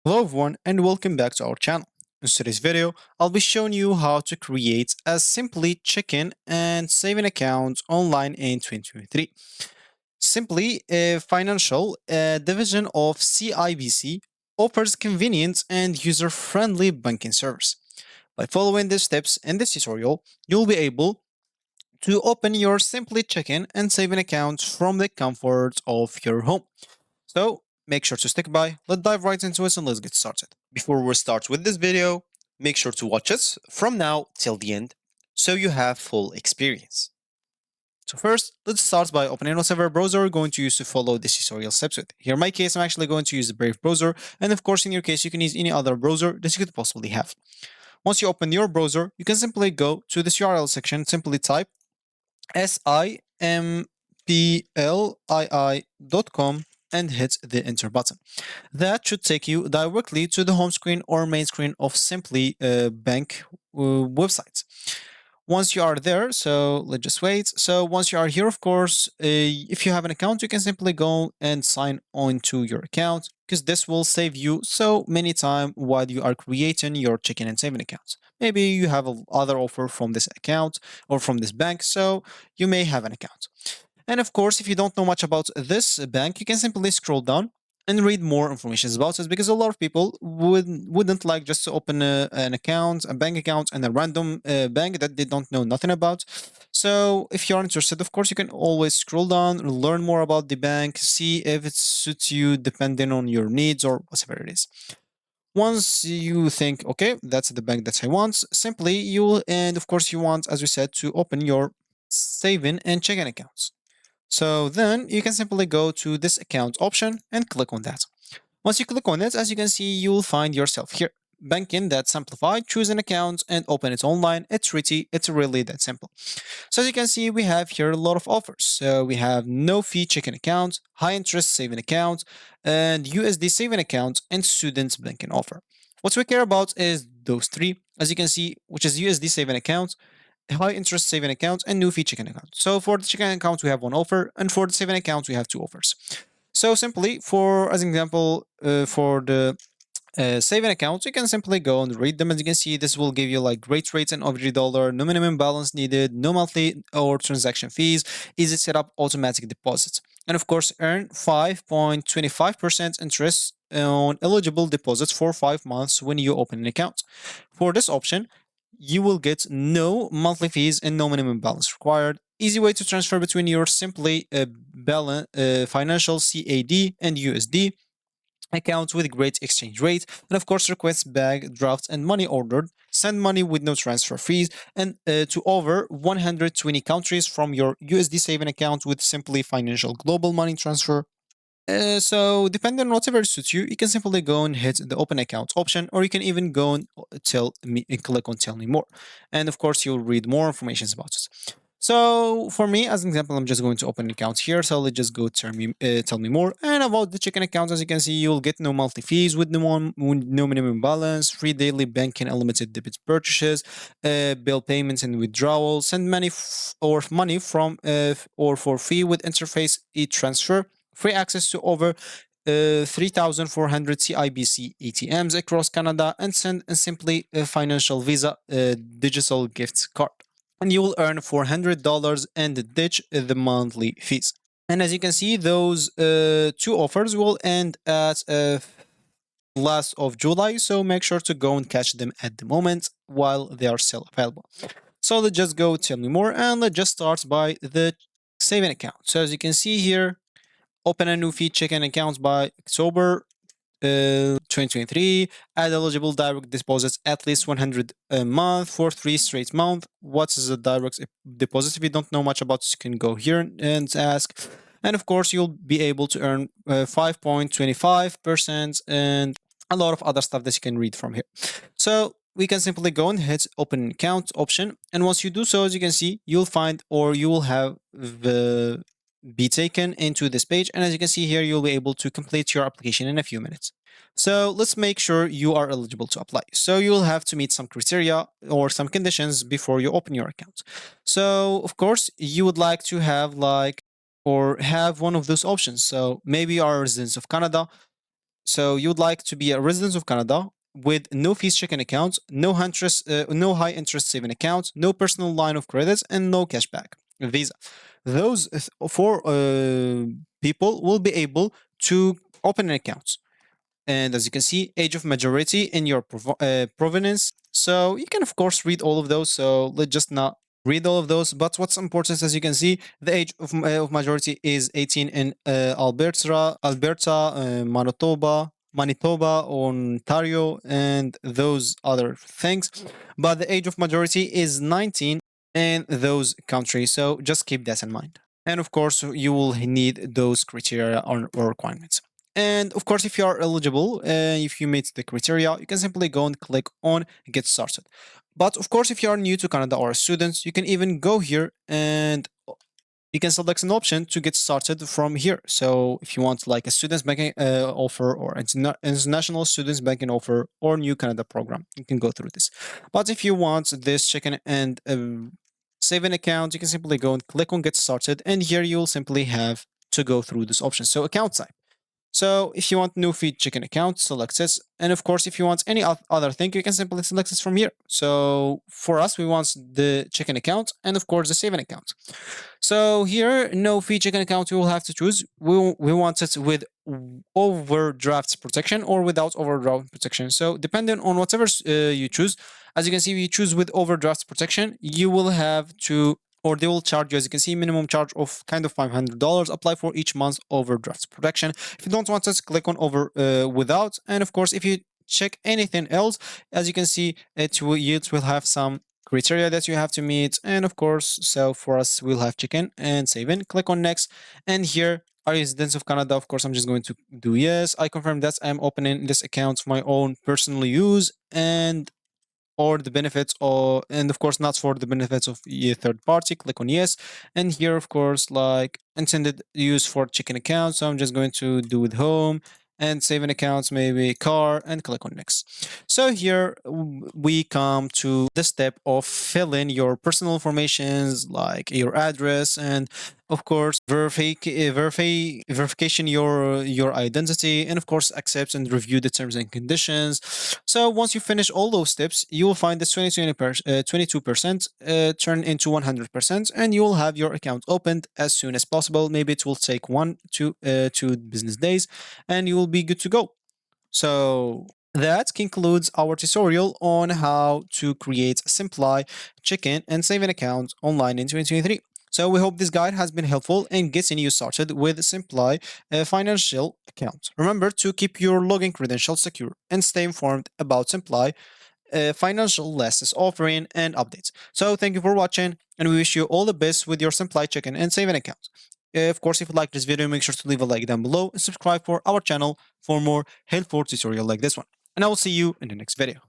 Hello everyone and welcome back to our channel. In today's video, I'll be showing you how to create a Simply check-in and saving account online in 2023. Simply, a financial division of CIBC offers convenient and user-friendly banking service. By following these steps in this tutorial, you'll be able to open your Simply check-in and saving account from the comfort of your home. So make sure to stick by. Let's dive right into it and let's get started. Before we start with this video, make sure to watch us from now till the end so you have full experience. So first, let's start by opening whatever browser we're going to use to follow this tutorial steps with. Here in my case, I'm actually going to use the Brave browser, and of course in your case, you can use any other browser that you could possibly have. Once you open your browser, you can simply go to this URL section, simply type simplii.com and hit the enter button. That should take you directly to the home screen or main screen of Simply Bank websites. Once you are there, so let's just wait. So once you are here, of course, if you have an account, you can simply go and sign on to your account because this will save you so many time while you are creating your checking and saving accounts. Maybe you have other offer from this account or from this bank, so you may have an account. And of course, if you don't know much about this bank, you can simply scroll down and read more information about it because a lot of people wouldn't like just to open an account, a bank account, and a random bank that they don't know nothing about. So if you're interested, of course, you can always scroll down, learn more about the bank, see if it suits you depending on your needs or whatever it is. Once you think, okay, that's the bank that I want, simply and of course you want, as we said, to open your saving and checking accounts. So then you can simply go to this account option and click on that. Once you click on it, as you can see, you will find yourself here. Banking that simplified, choose an account and open it online. It's really that simple. So as you can see, we have here a lot of offers. So we have no fee checking account, high interest saving account, and USD saving account, and student banking offer. What we care about is those three, as you can see, which is USD saving account, high interest saving account, and new fee checking account. So for the checking account, we have one offer, and for the saving account, we have two offers. So simply, for as an example, for the saving accounts, you can simply go and read them. As you can see, this will give you like great rates in every dollar, no minimum balance needed, no monthly or transaction fees, easy setup, automatic deposits, and of course, earn 5.25% interest on eligible deposits for 5 months when you open an account. For this option, you will get no monthly fees and no minimum balance required. Easy way to transfer between your Simply financial CAD and USD accounts with great exchange rate, and of course request bag, draft, and money ordered, send money with no transfer fees, and to over 120 countries from your USD saving account with Simply Financial Global Money Transfer. So depending on whatever suits you, you can simply go and hit the open account option, or you can even go and click on tell me more. And of course, you'll read more information about it. So for me, as an example, I'm just going to open an account here. So let's just go tell me more. And about the checking account, as you can see, you'll get no monthly fees with no minimum balance, free daily banking, unlimited debit purchases, bill payments and withdrawals, send money or money from or for free with interface e-transfer, free access to over 3,400 CIBC ATMs across Canada, and send a Simply Financial Visa digital gift card. And you will earn $400 and ditch the monthly fees. And as you can see, those two offers will end at last of July, so make sure to go and catch them at the moment while they are still available. So let's just go tell me more, and let's just start by the saving account. So as you can see here, open a new fee checking account by October 2023. Add eligible direct deposits at least 100 a month for 3 straight months. What is a direct deposit? If you don't know much about this, you can go here and ask. And of course, you'll be able to earn 5.25% and a lot of other stuff that you can read from here. So we can simply go and hit open account option. And once you do so, as you can see, you'll find or you will have the be taken into this page. And as you can see here, you'll be able to complete your application in a few minutes. So let's make sure you are eligible to apply. So you'll have to meet some criteria or some conditions before you open your account. So of course, you would like to have have one of those options. So maybe you are a resident of Canada, So you would like to be a resident of Canada with no fees checking accounts, no high interest saving accounts, no personal line of credits, and no cashback Visa. Those four people will be able to open an account. And as you can see, age of majority in your provenance. So you can of course read all of those. So let's just not read all of those. But what's important, as you can see, the age of majority is 18 in Alberta, Manitoba, Ontario, and those other things. But the age of majority is 19 in those countries. So just keep that in mind. And of course, you will need those criteria or requirements. And of course, if you are eligible, if you meet the criteria, you can simply go and click on Get Started. But of course, if you are new to Canada or a student, you can even go here and you can select an option to get started from here. So if you want like a students banking offer or international students banking offer or new Canada program, you can go through this. But if you want this checking and saving account, you can simply go and click on Get Started. And here you will simply have to go through this option. So account type. So if you want new feed chicken account, select this. And of course, if you want any other thing, you can simply select this from here. So for us, we want the chicken account and of course the saving account. So here, no fee chicken account you will have to choose. We want it with overdraft protection or without overdraft protection. So depending on whatever you choose, as you can see, if you choose with overdraft protection, you will have to or they will charge you, as you can see, minimum charge of kind of $500. Apply for each month overdraft protection. If you don't want it, click on over without. And of course, if you check anything else, as you can see, it will have some criteria that you have to meet. And of course, so for us, we'll have chicken and saving. Click on next. And here, are residents of Canada? Of course, I'm just going to do yes. I confirm that I'm opening this account for my own personal use and or the benefits or and of course not for the benefits of a third party. Click on yes. And here of course like intended use for chicken accounts, so I'm just going to do with home and saving accounts, maybe car, and click on next. So here we come to the step of filling your personal informations like your address and of course verification your identity, and of course accept and review the terms and conditions. So once you finish all those steps, you will find the 22% turn into 100%, and you will have your account opened as soon as possible. Maybe it will take 1 to 2 business days, and you will be good to go. So that concludes our tutorial on how to create Simplii Check-in and Saving account online in 2023. So we hope this guide has been helpful in getting you started with Simplii financial account. Remember to keep your login credentials secure and stay informed about Simplii financial lessons, offering, and updates. So thank you for watching, and we wish you all the best with your Simplii Check-in and Saving account. Of course, if you like this video, make sure to leave a like down below and subscribe for our channel for more helpful tutorial like this one. And I will see you in the next video.